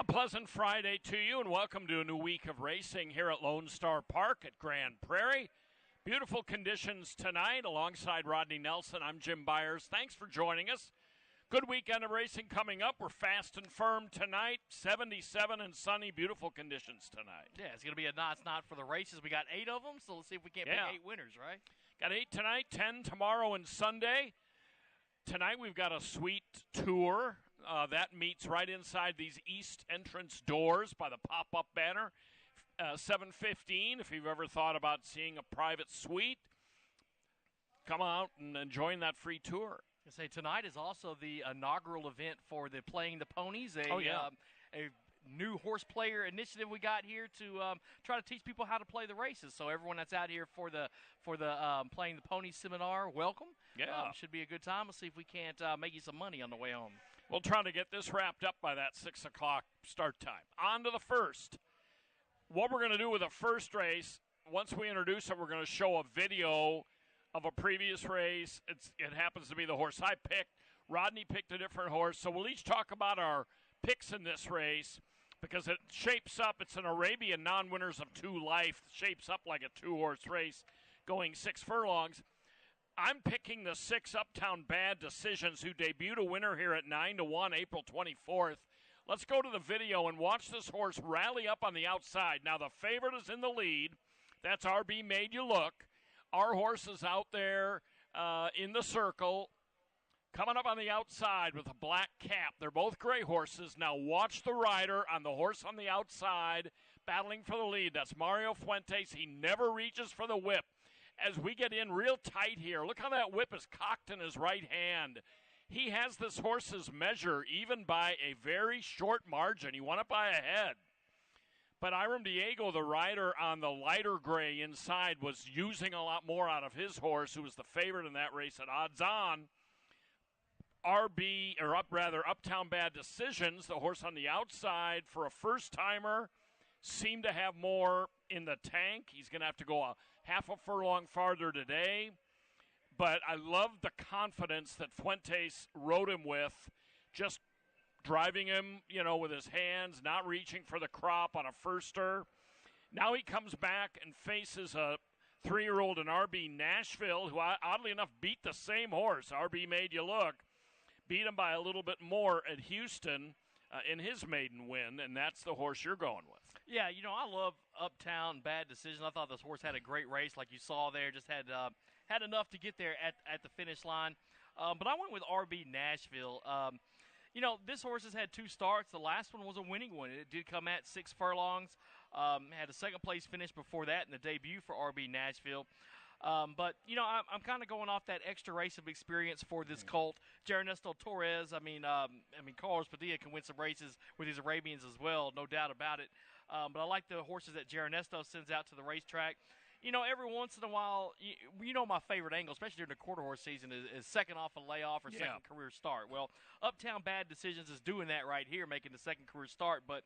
pleasant Friday to you, and welcome to a new week of racing here at Lone Star Park at Grand Prairie. Beautiful conditions tonight. Alongside Rodney Nelson, I'm Jim Byers. Thanks for joining us. Good weekend of racing coming up. We're fast and firm tonight. 77 and sunny, beautiful conditions tonight. Yeah, it's going to be a not's not for the races. We got 8 of them, so let's see if we can't pick 8 winners, right? Got 8 tonight, 10 tomorrow and Sunday. Tonight we've got a sweet tour. That meets right inside these east entrance doors by the pop-up banner. 7:15, if you've ever thought about seeing a private suite, come out and join that free tour. I say tonight is also the inaugural event for the Playing the Ponies, a new horse player initiative we got here to try to teach people how to play the races. So everyone that's out here for the Playing the Ponies seminar, welcome. Yeah, should be a good time. We'll see if we can't make you some money on the way home. We'll try to get this wrapped up by that 6 o'clock start time. On to the first. What we're going to do with the first race, once we introduce it, we're going to show a video of a previous race. It happens to be the horse I picked. Rodney picked a different horse. So we'll each talk about our picks in this race because it shapes up. It's an Arabian non-winners of 2 life. It shapes up like a 2-horse race going 6 furlongs. I'm picking the 6 Uptown Bad Decisions, who debuted a winner here at 9-1, April 24th. Let's go to the video and watch this horse rally up on the outside. Now, the favorite is in the lead. That's RB Made You Look. Our horse is out there in the circle, coming up on the outside with a black cap. They're both gray horses. Now, watch the rider on the horse on the outside battling for the lead. That's Mario Fuentes. He never reaches for the whip. As we get in real tight here, look how that whip is cocked in his right hand. He has this horse's measure even by a very short margin. He won it by a head. But Iram Diego, the rider on the lighter gray inside, was using a lot more out of his horse, who was the favorite in that race at odds on. Uptown Bad Decisions, the horse on the outside, for a first-timer, seemed to have more in the tank. He's going to have to go a half a furlong farther today. But I love the confidence that Fuentes rode him with, just driving him, with his hands, not reaching for the crop on a firster. Now he comes back and faces a 3-year-old in RB Nashville, who oddly enough beat the same horse, RB Made You Look, beat him by a little bit more at Houston in his maiden win, and that's the horse you're going with. Yeah, I love Uptown Bad Decision. I thought this horse had a great race, like you saw there, just had enough to get there at the finish line. But I went with RB Nashville. This horse has had 2 starts. The last one was a winning one. It did come at 6 furlongs. Had a second-place finish before that in the debut for RB Nashville. But I'm kind of going off that extra race of experience for this colt. Ernesto Torres, Carlos Padilla can win some races with these Arabians as well, no doubt about it. But I like the horses that Ernesto sends out to the racetrack. Every once in a while, my favorite angle, especially during the quarter horse season, is second off a layoff or second career start. Well, Uptown Bad Decisions is doing that right here, making the second career start. But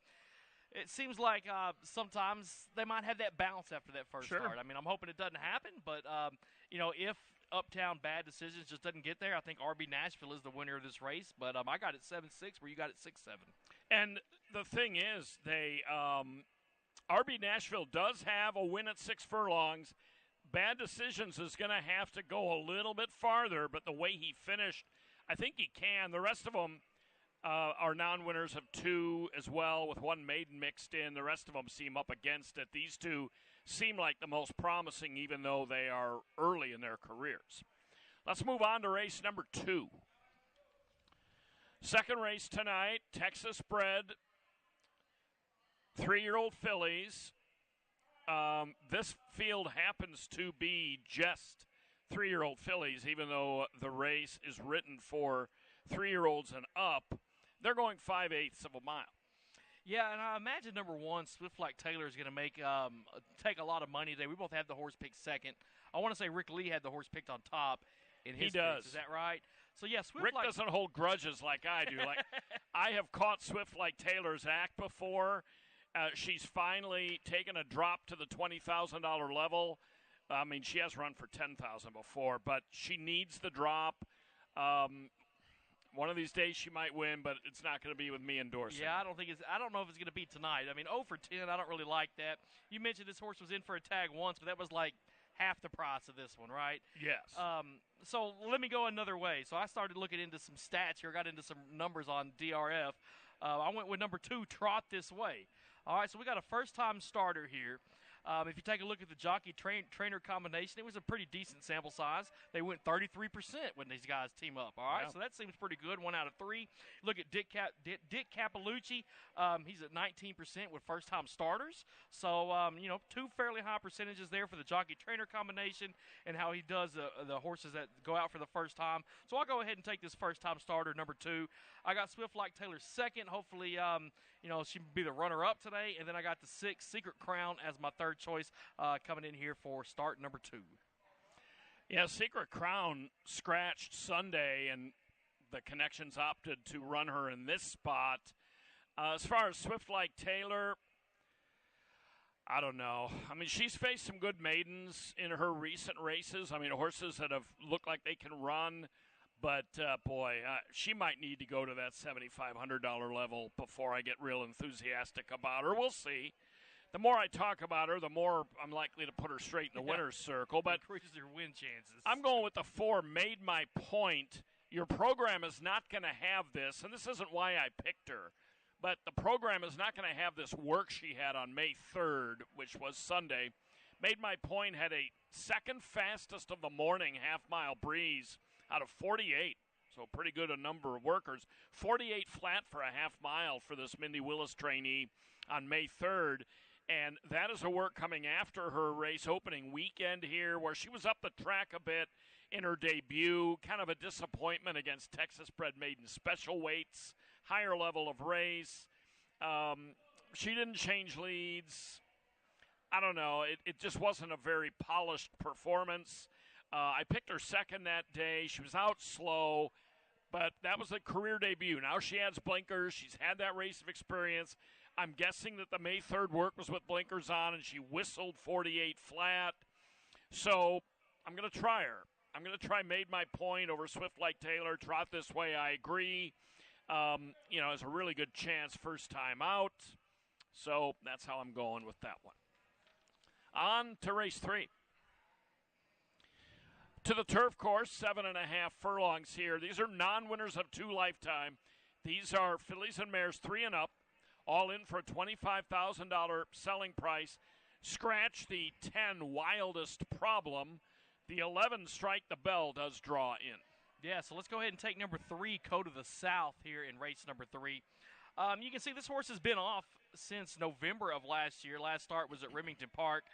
it seems like sometimes they might have that bounce after that first start. I'm hoping it doesn't happen. But, if Uptown Bad Decisions just doesn't get there, I think RB Nashville is the winner of this race. But I got it 7-6, where you got it 6-7. And the thing is, RB Nashville does have a win at 6 furlongs. Bad Decisions is going to have to go a little bit farther, but the way he finished, I think he can. The rest of them are non-winners of 2 as well, with 1 maiden mixed in. The rest of them seem up against it. These 2 seem like the most promising, even though they are early in their careers. Let's move on to race number 2. Second race tonight, Texas bred 3-year-old fillies. This field happens to be just 3-year-old fillies, even though the race is written for 3-year-olds and up. They're going 5/8 of a mile. Yeah, and I imagine number 1, Swift Like Taylor, is going to take a lot of money today. We both have the horse picked second. I want to say Rick Lee had the horse picked on top in his picks. Is that right? So, yeah, Rick doesn't hold grudges like I do. I have caught Swift Like Taylor's act before. She's finally taken a drop to the $20,000 level. She has run for $10,000 before, but she needs the drop. One of these days she might win, but it's not going to be with me endorsing. Yeah, I don't know if it's going to be tonight. I mean, 0 for 10, I don't really like that. You mentioned this horse was in for a tag once, but that was like half the price of this one, right? Yes. So let me go another way. So I started looking into some stats here, got into some numbers on DRF. I went with number 2, Trot This Way. All right, so we got a first-time starter here. If you take a look at the jockey-trainer combination, it was a pretty decent sample size. They went 33% when these guys team up. All right, so that seems pretty good. 1 out of 3. Look at Dick Capalucci. He's at 19% with first-time starters. So, 2 fairly high percentages there for the jockey-trainer combination and how he does the horses that go out for the first time. So I'll go ahead and take this first-time starter, number 2. I got Swift Like Taylor second. Hopefully, she can be the runner-up today. And then I got the 6, Secret Crown, as my third choice coming in here for start number 2. Yeah, Secret Crown scratched Sunday, and the Connections opted to run her in this spot. As far as Swift Like Taylor, I don't know. I mean, she's faced some good maidens in her recent races. I mean, horses that have looked like they can run. But, she might need to go to that $7,500 level before I get real enthusiastic about her. We'll see. The more I talk about her, the more I'm likely to put her straight in the winner's circle. But increases your win chances. I'm going with the 4, Made My Point. Your program is not going to have this, and this isn't why I picked her, but the program is not going to have this work she had on May 3rd, which was Sunday. Made My Point had a second fastest of the morning half-mile breeze out of 48, so pretty good a number of workers. 48 flat for a half mile for this Mindy Willis trainee on May 3rd, and that is a work coming after her race opening weekend here where she was up the track a bit in her debut, kind of a disappointment against Texas-bred maiden special weights, higher level of race. She didn't change leads. I don't know. It just wasn't a very polished performance. I picked her second that day. She was out slow, but that was a career debut. Now she has blinkers. She's had that race of experience. I'm guessing that the May 3rd work was with blinkers on, and she whistled 48 flat. So I'm going to try her. I'm going to try Made My Point over Swift Like Taylor. Trot This Way, I agree. Has a really good chance first time out. So that's how I'm going with that one. On to race 3. To the turf course, 7.5 furlongs here. These are non-winners of 2 lifetime. These are fillies and mares 3 and up, all in for a $25,000 selling price. Scratch the 10 Wildest Problem. The 11 Strike the Bell does draw in. Yeah, so let's go ahead and take number 3, Code of the South, here in race number 3. You can see this horse has been off since November of last year. Last start was at Remington Park.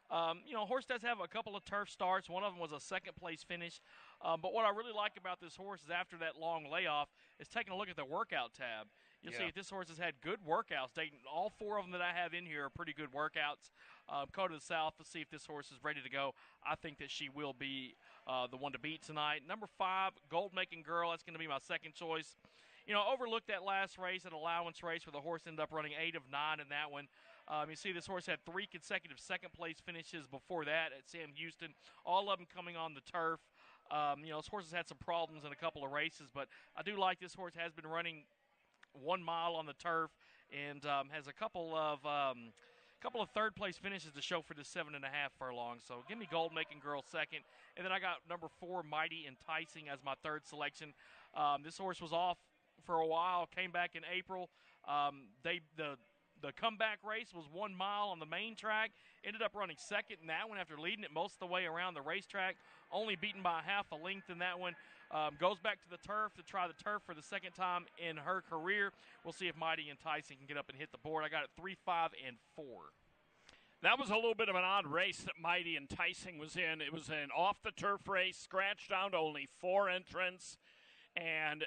Horse does have a couple of turf starts. One of them was a second-place finish. But what I really like about this horse is after that long layoff is taking a look at the workout tab. You'll see if this horse has had good workouts. All 4 of them that I have in here are pretty good workouts. Code of the South, let's see if this horse is ready to go. I think that she will be the one to beat tonight. Number 5, Gold Making Girl. That's going to be my second choice. Overlooked that last race, an allowance race where the horse ended up running 8 of 9 in that one. You see this horse had 3 consecutive second-place finishes before that at Sam Houston, all of them coming on the turf. This horse has had some problems in a couple of races, but I do like this horse. Has been running 1 mile on the turf and has a couple of third-place finishes to show for the 7.5 furlongs. So give me Gold Making Girl second. And then I got number 4, Mighty Enticing, as my third selection. This horse was off for a while, came back in April. The comeback race was 1 mile on the main track. Ended up running second in that one after leading it most of the way around the racetrack. Only beaten by half a length in that one. Goes back to the turf to try the turf for the second time in her career. We'll see if Mighty Enticing can get up and hit the board. I got it 3, 5, and 4. That was a little bit of an odd race that Mighty Enticing was in. It was an off-the-turf race, scratched down to only 4 entrants. And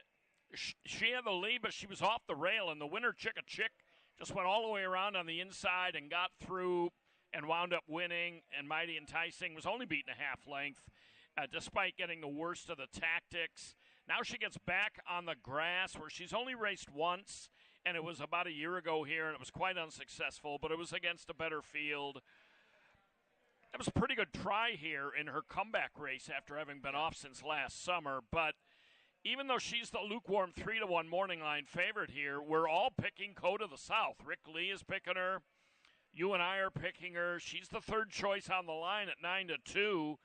she had the lead, but she was off the rail. And the winner, Chicka Chick, just went all the way around on the inside and got through and wound up winning. And Mighty Enticing was only beaten a half length, despite getting the worst of the tactics. Now she gets back on the grass where she's only raced once, and it was about a year ago here, and it was quite unsuccessful, but it was against a better field. That was a pretty good try here in her comeback race after having been off since last summer, but even though she's the lukewarm 3-1 morning line favorite here, we're all picking Code of the South. Rick Lee is picking her. You and I are picking her. She's the third choice on the line at 9-2.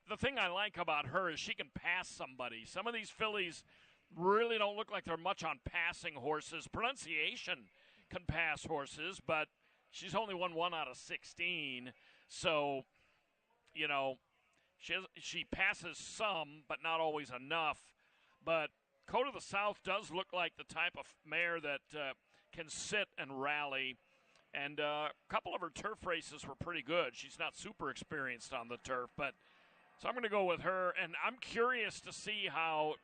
The thing I like about her is she can pass somebody. Some of these fillies really don't look like they're much on passing horses. Pronunciation can pass horses, but she's only won 1 out of 16. So, you know, she passes some, but not always enough. But Code of the South does look like the type of mare that can sit and rally. And a couple of her turf races were pretty good. She's not super experienced on the turf, but so I'm going to go with her. And I'm curious to see how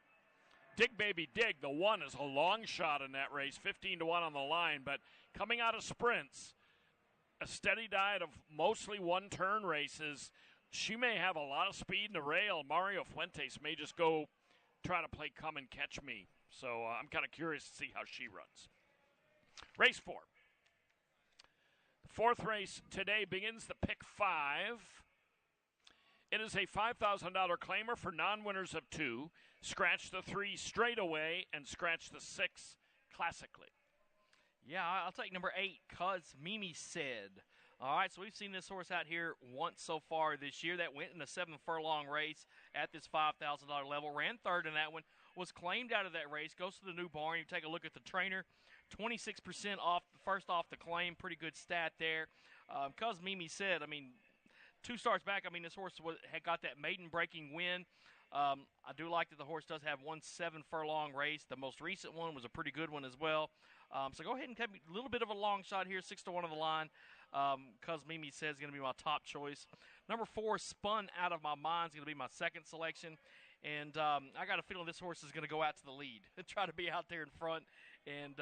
Dig Baby Dig, the one, is a long shot in that race, 15-1 on the line. But coming out of sprints, a steady diet of mostly one-turn races, she may have a lot of speed in the rail. Mario Fuentes may just go try to play come and catch me. So I'm kind of curious to see how she runs. Race 4. The fourth race today begins the pick 5. It is a $5,000 claimer for non-winners of 2. Scratch the 3 straight away and scratch the 6 classically. Yeah, I'll take number 8, Cuz Mimi Said. All right, so we've seen this horse out here once so far this year. That went in a 7-furlong race at this $5,000 level. Ran third in that one. Was claimed out of that race. Goes to the new barn. You take a look at the trainer. 26% off, first off the claim. Pretty good stat there. Cuz Mimi Said, I mean, 2 starts back, I mean, this horse had got that maiden-breaking win. I do like that the horse does have one 7-furlong race. The most recent one was a pretty good one as well. So go ahead and take a little bit of a long shot here, 6-1 on the line. Cuz Mimi Said is going to be my top choice. Number 4, Spun Out of My Mind, is going to be my second selection. And I got a feeling this horse is going to go out to the lead and try to be out there in front. And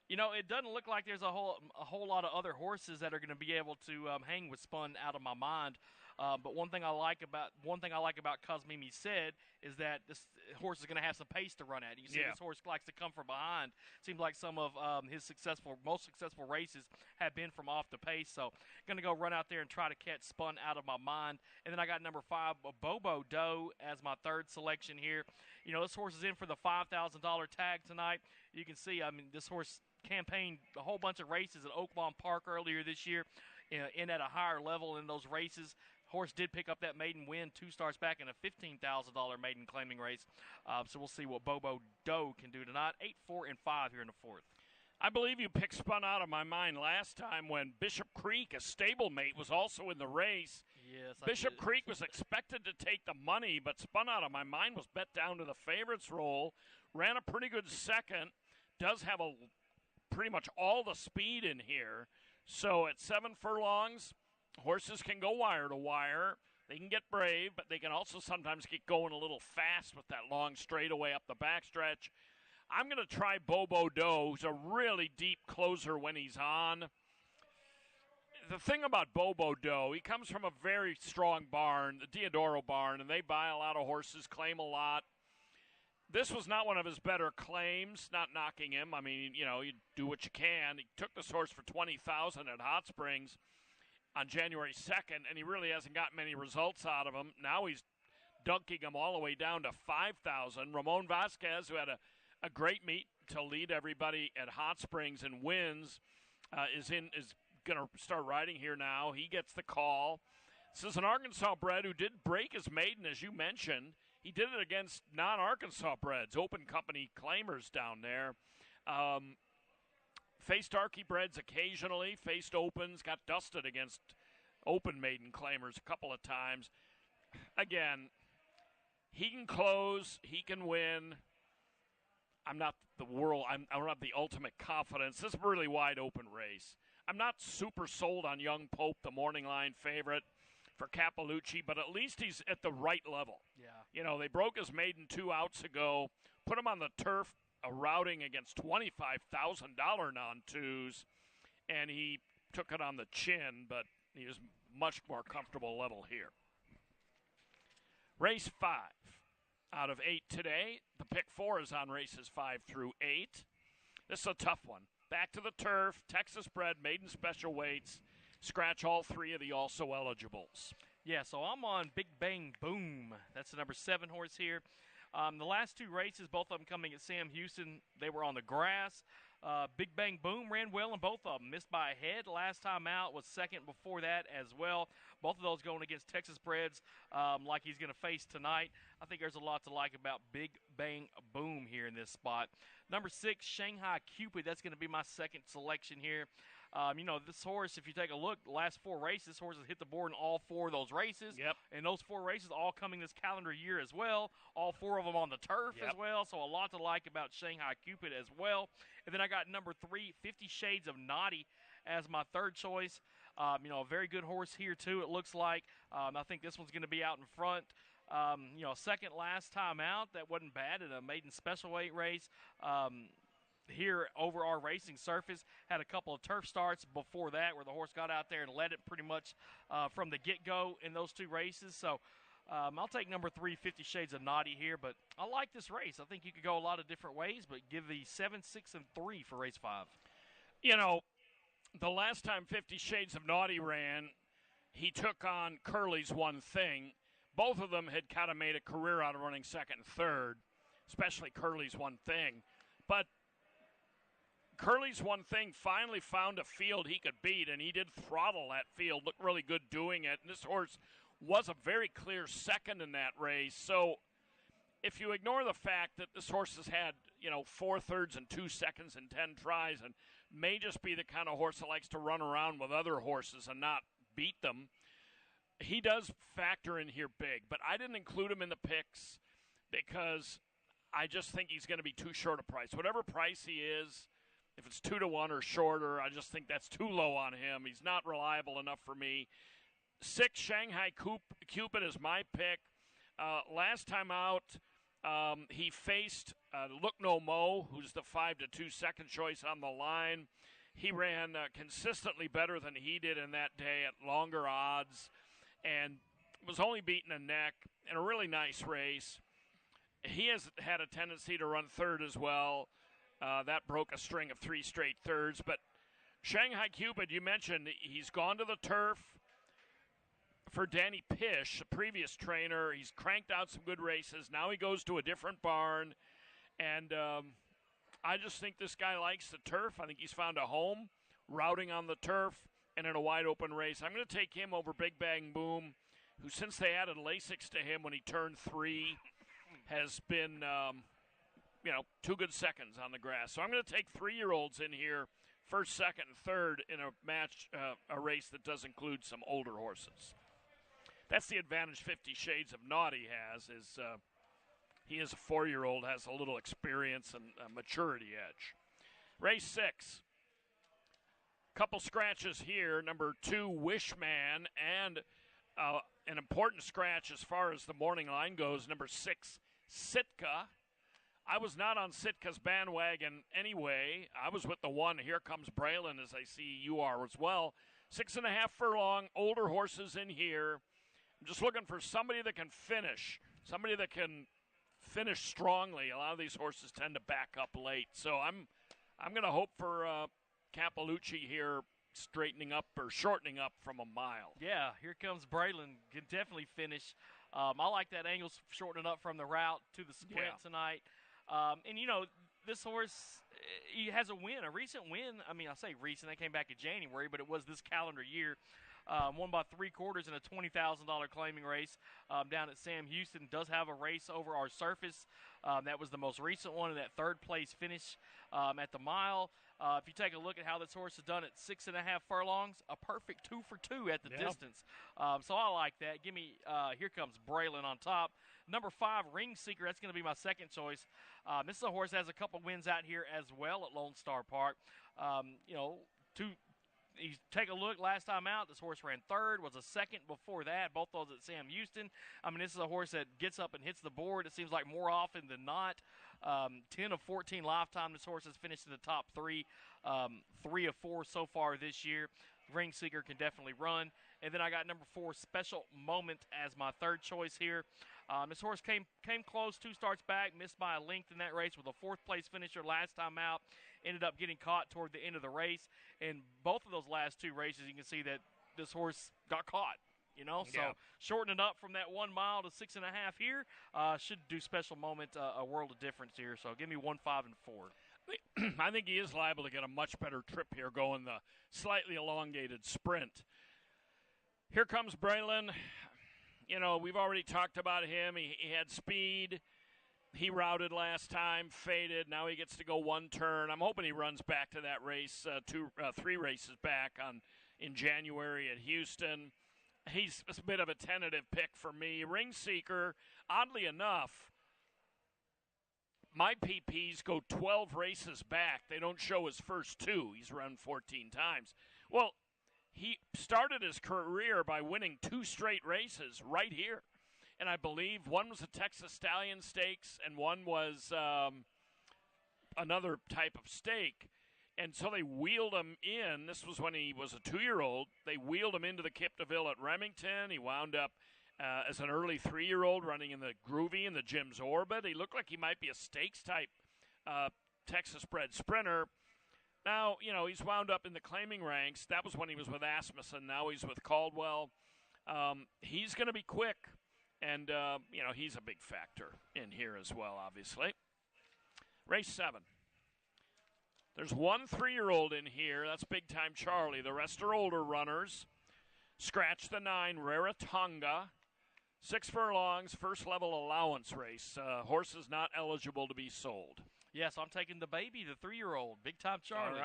you know, it doesn't look like there's a whole lot of other horses that are going to be able to hang with Spun Out of My Mind. But one thing I like about Cuz Mimi Said is that this horse is going to have some pace to run at. You see, This horse likes to come from behind. Seems like some of his most successful races have been from off the pace. So, going to go run out there and try to catch Spun Out of My Mind. And then I got number 5, Bobo Doe, as my third selection here. You know, this horse is in for the $5,000 tag tonight. You can see, I mean, this horse campaigned a whole bunch of races at Oaklawn Park earlier this year, in at a higher level in those races. Horse did pick up that maiden win 2 starts back in a $15,000 maiden claiming race. So we'll see what Bobo Doe can do tonight. 8, 4, and 5 here in the 4th. I believe you picked Spun Out of My Mind last time when Bishop Creek, a stablemate, was also in the race. Yes, Bishop Creek was expected to take the money, but Spun Out of My Mind was bet down to the favorites role. Ran a pretty good second. Does have pretty much all the speed in here. So at 7 furlongs, horses can go wire to wire. They can get brave, but they can also sometimes get going a little fast with that long straightaway up the backstretch. I'm going to try Bobo Doe, who's a really deep closer when he's on. The thing about Bobo Doe, he comes from a very strong barn, the Diodoro barn, and they buy a lot of horses, claim a lot. This was not one of his better claims, not knocking him. I mean, you know, you do what you can. He took this horse for $20,000 at Hot Springs on January 2nd, and he really hasn't got many results out of him. Now he's dunking him all the way down to $5,000. Ramon Vasquez, who had a great meet to lead everybody at Hot Springs and wins, is going to start riding here now. He gets the call. This is an Arkansas bred who did break his maiden, as you mentioned. He did it against non-Arkansas breds, open company claimers down there. Faced Arky breds occasionally, faced opens, got dusted against open maiden claimers a couple of times. Again, he can close, he can win. I'm not the ultimate confidence. This is a really wide open race. I'm not super sold on Young Pope, the morning line favorite for Cappellucci, but at least he's at the right level. Yeah. You know, they broke his maiden 2 outs ago, put him on the turf, a routing against $25,000 non-twos, and he took it on the chin, but he was much more comfortable level here. Race 5 out of 8 today. The pick 4 is on races 5 through 8. This is a tough one. Back to the turf, Texas bred, maiden special weights. Scratch all 3 of the also eligibles. Yeah, so I'm on Big Bang Boom. That's the number 7 horse here. The last two races, both of them coming at Sam Houston, they were on the grass. Big Bang Boom ran well in both of them. Missed by a head last time out, was second before that as well. Both of those going against Texas breds like he's going to face tonight. I think there's a lot to like about Big Bang Boom here in this spot. Number 6, Shanghai Cupid. That's going to be my second selection here. This horse, if you take a look, the last 4 races, this horse has hit the board in all 4 of those races. Yep. And those 4 races all coming this calendar year as well. All 4 of them on the turf as well. So a lot to like about Shanghai Cupid as well. And then I got number 3, 50 Shades of Naughty, as my third choice. A very good horse here, too, it looks like. I think this one's going to be out in front. Second last time out. That wasn't bad in a maiden special weight race. Here over our racing surface, had a couple of turf starts before that where the horse got out there and led it pretty much from the get-go in those 2 races. So I'll take number 3, 50 Shades of Naughty here, but I like this race. I think you could go a lot of different ways, but give the 7, 6, and 3 for race 5. The last time 50 Shades of Naughty ran, he took on Curly's One Thing. Both of them had kind of made a career out of running second and third, especially Curly's One Thing. But Curly's One Thing finally found a field he could beat, and he did throttle that field, looked really good doing it. And this horse was a very clear second in that race. So if you ignore the fact that this horse has had, 4 thirds and 2 seconds and 10 tries and may just be the kind of horse that likes to run around with other horses and not beat them, he does factor in here big. But I didn't include him in the picks because I just think he's going to be too short a price. Whatever price he is, if it's 2-1 or shorter, I just think that's too low on him. He's not reliable enough for me. 6, Shanghai Cupid is my pick. Last time out, he faced Look No Mo, who's the 5-2 second choice on the line. He ran consistently better than he did in that day at longer odds and was only beaten a neck in a really nice race. He has had a tendency to run third as well. That broke a string of 3 straight thirds. But Shanghai Cupid, you mentioned, he's gone to the turf for Danny Pish, the previous trainer. He's cranked out some good races. Now he goes to a different barn. And I just think this guy likes the turf. I think he's found a home routing on the turf and in a wide-open race. I'm going to take him over Big Bang Boom, who, since they added Lasix to him when he turned 3, has been, 2 good seconds on the grass. So I'm going to take 3-year-olds in here, first, second, and third in a match, a race that does include some older horses. That's the advantage 50 Shades of Naughty has, is he is a 4-year-old, has a little experience and a maturity edge. Race 6. Couple scratches here. Number 2, Wishman, and an important scratch as far as the morning line goes. Number 6, Sitka. I was not on Sitka's bandwagon anyway. I was with the 1. Here Comes Braylon, as I see you are as well. 6.5 furlong, older horses in here. I'm just looking for somebody that can finish, somebody that can finish strongly. A lot of these horses tend to back up late. So I'm going to hope for Campolucci here straightening up or shortening up from a mile. Yeah, here comes Braylon. Can definitely finish. I like that angle shortening up from the route to the sprint tonight. This horse, he has a win, a recent win. I mean, I say recent, they came back in January, but it was this calendar year. Won by 3/4 in a $20,000 claiming race down at Sam Houston. Does have a race over our surface. That was the most recent one in that 3rd place finish at the mile. If you take a look at how this horse has done at 6.5 furlongs, a perfect 2 for 2 at the distance. So I like that. Give me, here comes Braylon on top. Number 5, Ring Seeker. That's going to be my second choice. This is a horse that has a couple wins out here as well at Lone Star Park. You take a look last time out, this horse ran 3rd, was a 2nd before that, both those at Sam Houston. I mean, this is a horse that gets up and hits the board, it seems like more often than not. 10 of 14 lifetime, this horse has finished in the top 3, 3 of 4 so far this year. Ring Seeker can definitely run. And then I got number 4, Special Moment, as my third choice here. This horse came close 2 starts back, missed by a length in that race with a 4th place finisher last time out. Ended up getting caught toward the end of the race. In both of those last 2 races, you can see that this horse got caught. So shorten it up from that 1 mile to 6.5 here should do special moment a world of difference here. So give me 1, 5, and 4. I think he is liable to get a much better trip here going the slightly elongated sprint. Here comes Braylon. We've already talked about him. He had speed. He routed last time, faded. Now he gets to go one turn. I'm hoping he runs back to that race, 3 races back in January at Houston. He's a bit of a tentative pick for me. Ring Seeker, oddly enough, my PPs go 12 races back. They don't show his first 2. He's run 14 times. Well, he started his career by winning 2 straight races right here. And I believe one was a Texas Stallion Stakes and one was another type of stake. And so they wheeled him in. This was when he was a 2-year-old. They wheeled him into the Kip DeVille at Remington. He wound up as an early 3-year-old running in the Groovy in the Jim's Orbit. He looked like he might be a stakes-type Texas-bred sprinter. Now, he's wound up in the claiming ranks. That was when he was with Asmussen. Now he's with Caldwell. He's going to be quick. And, he's a big factor in here as well, obviously. Race 7. There's one 3-year-old in here. That's Big Time Charlie. The rest are older runners. Scratch the 9, Rarotonga. 6 furlongs, first level allowance race. Horse is not eligible to be sold. Yes, I'm taking the baby, the 3-year-old, Big Time Charlie.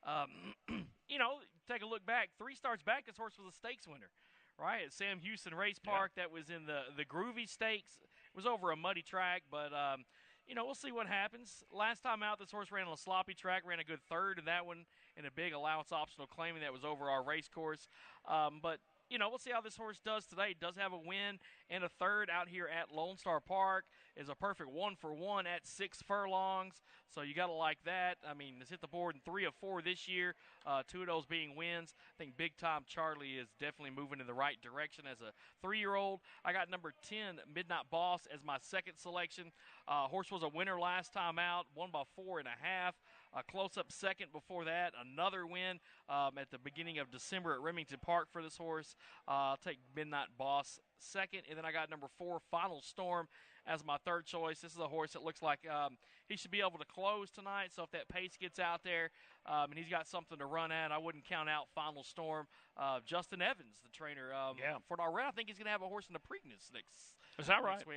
All right. Take a look back. 3 starts back, this horse was a stakes winner, right? At Sam Houston Race Park, that was in the Groovy Stakes. It was over a muddy track, but, we'll see what happens. Last time out, this horse ran on a sloppy track, ran a good 3rd in that one, in a big allowance optional claiming that was over our race course. But we'll see how this horse does today. Does have a win and a 3rd out here at Lone Star Park. Is a perfect 1-for-1 at 6 furlongs. So you got to like that. I mean, it's hit the board in 3 of 4 this year. 2 of those being wins. I think Big Time Charlie is definitely moving in the right direction as a 3-year-old. I got number 10, Midnight Boss, as my second selection. Horse was a winner last time out, won by 4.5. A close-up second before that, another win at the beginning of December at Remington Park for this horse. I'll take Midnight Boss second, and then I got number 4, Final Storm, as my third choice. This is a horse that looks like he should be able to close tonight, so if that pace gets out there and he's got something to run at, I wouldn't count out Final Storm. Justin Evans, the trainer for Darrell, I think he's going to have a horse in the Preakness next. Is that right? Week.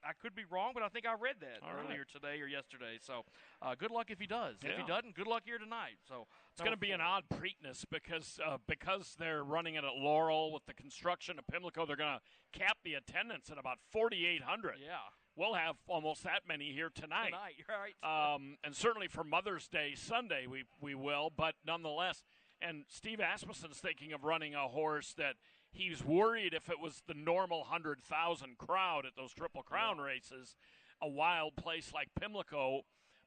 I could be wrong, but I think I read that earlier today or yesterday. So good luck if he does. Yeah. If he doesn't, good luck here tonight. So it's going to be an odd Preakness because they're running it at Laurel with the construction of Pimlico. They're going to cap the attendance at about 4,800. Yeah. We'll have almost that many here tonight. Right. And certainly for Mother's Day Sunday we will, but nonetheless. And Steve Asmussen's thinking of running a horse that he's worried if it was the normal 100,000 crowd at those Triple Crown races, a wild place like Pimlico,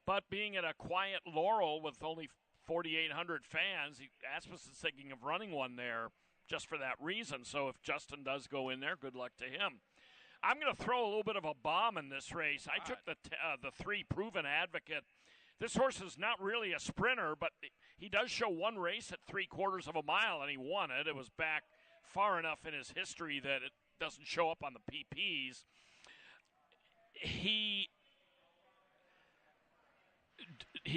but being at a quiet Laurel with only 4,800 fans, Asmussen's thinking of running one there just for that reason. So if Justin does go in there, good luck to him. I'm going to throw a little bit of a bomb in this race. I took the 3 Proven Advocate. This horse is not really a sprinter, but he does show one race at 3/4 of a mile, and he won it. It was back far enough in his history that it doesn't show up on the PPs. He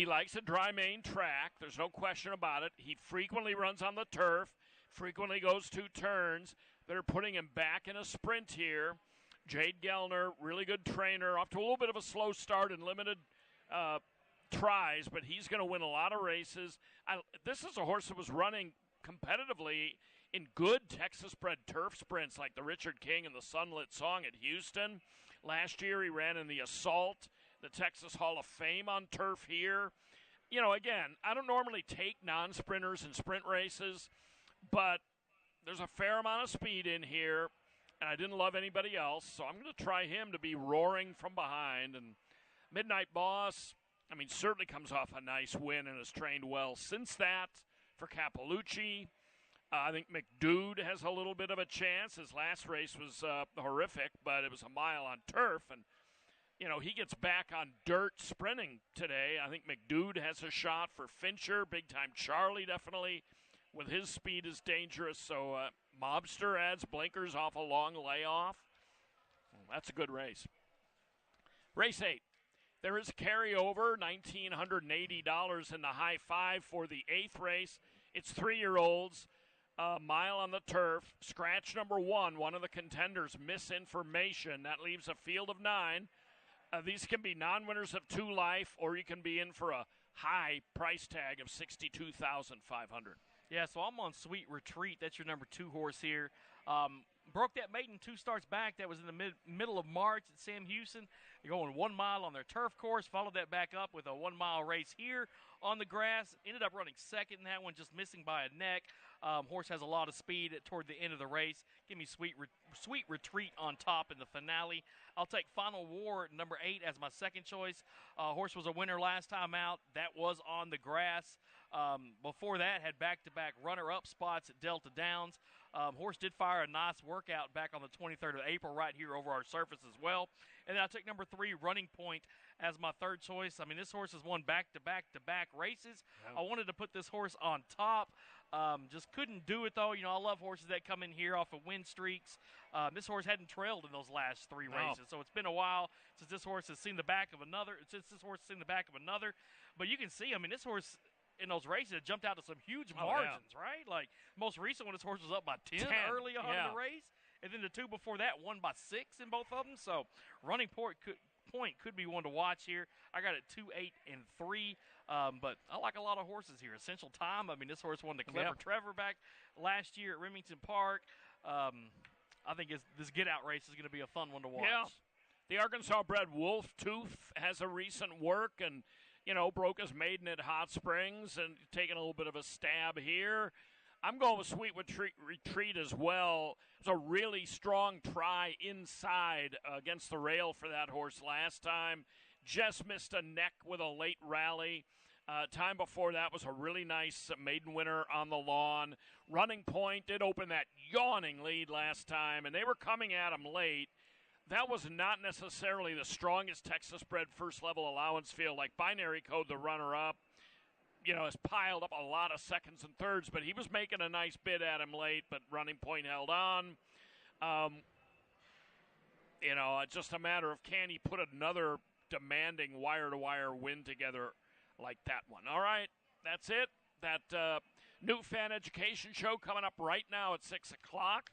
likes a dry main track. There's no question about it. He frequently runs on the turf, frequently goes 2 turns. They're putting him back in a sprint here. Jade Gellner, really good trainer, off to a little bit of a slow start and limited tries, but he's going to win a lot of races. This is a horse that was running competitively in good Texas-bred turf sprints like the Richard King and the Sunlit Song at Houston. Last year he ran in the Assault, the Texas Hall of Fame on turf here. Again, I don't normally take non-sprinters in sprint races, but there's a fair amount of speed in here, and I didn't love anybody else, so I'm going to try him to be roaring from behind. And Midnight Boss, certainly comes off a nice win and has trained well since that for Cappellucci. I think McDude has a little bit of a chance. His last race was horrific, but it was a mile on turf. And, he gets back on dirt sprinting today. I think McDude has a shot for Fincher. Big Time Charlie definitely, with his speed, is dangerous. So Mobster adds blinkers off a long layoff. That's a good race. Race 8. There is a carryover, $1,980 in the high five for the 8th race. It's 3-year-olds, a mile on the turf. Scratch number 1, one of the contenders, Misinformation. That leaves a field of 9. These can be non-winners of 2 life, or you can be in for a high price tag of $62,500. Yeah, so I'm on Sweet Retreat. That's your number 2 horse here. Broke that maiden 2 starts back. That was in the middle of March at Sam Houston. They're going 1 mile on their turf course. Followed that back up with a 1-mile race here on the grass. Ended up running second in that one, just missing by a neck. Horse has a lot of speed toward the end of the race. Give me Sweet Retreat on top in the finale. I'll take Final War, number 8, as my second choice. Horse was a winner last time out. That was on the grass. Before that, had back-to-back runner-up spots at Delta Downs. Horse did fire a nice workout back on the 23rd of April right here over our surface as well. And then I took number 3, Running Point, as my third choice. I mean, this horse has won back-to-back races. Yeah. I wanted to put this horse on top. Just couldn't do it, though. You know, I love horses that come in here off of win streaks. This horse hadn't trailed in those last 3 races, so it's been a while since this horse has seen the back of another. But you can see, I mean, this horse in those races it jumped out to some huge margins, right? Like, most recent one, this horse was up by 10 early on in the race. And then the 2 before that, won by 6 in both of them. So Running Point could be one to watch here. I got it 2, 8, and 3. But I like a lot of horses here. Essential Time. I mean, this horse won the Clever Trevor back last year at Remington Park. I think this get-out race is going to be a fun one to watch. Yeah. The Arkansas-bred Wolf Tooth has a recent work and, you know, broke his maiden at Hot Springs and taking a little bit of a stab here. I'm going with Sweet Retreat as well. It was a really strong try inside against the rail for that horse last time. Just missed a neck with a late rally. Time before that was a really nice maiden winner on the lawn. Running Point did open that yawning lead last time, and they were coming at him late. That was not necessarily the strongest Texas-bred first-level allowance field. Like Binary Code, the runner-up, you know, has piled up a lot of seconds and thirds, but he was making a nice bid at him late, but Running Point held on. You know, it's just a matter of can he put another demanding wire-to-wire win together like that one. All right, that's it. That new fan education show coming up right now at 6 o'clock.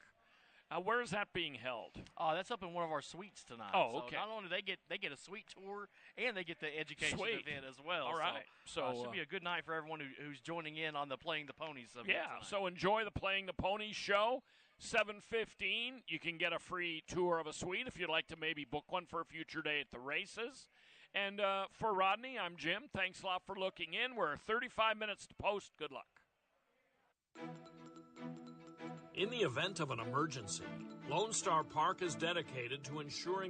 Where is that being held? That's up in one of our suites tonight. Oh, okay. So not only they get a suite tour, and they get the education event as well. All right. So it should be a good night for everyone who's joining in on the Playing the Ponies event tonight. So enjoy the Playing the Ponies show. 7:15, you can get a free tour of a suite if you'd like to maybe book one for a future day at the races. And for Rodney, I'm Jim. Thanks a lot for looking in. We're 35 minutes to post. Good luck. In the event of an emergency, Lone Star Park is dedicated to ensuring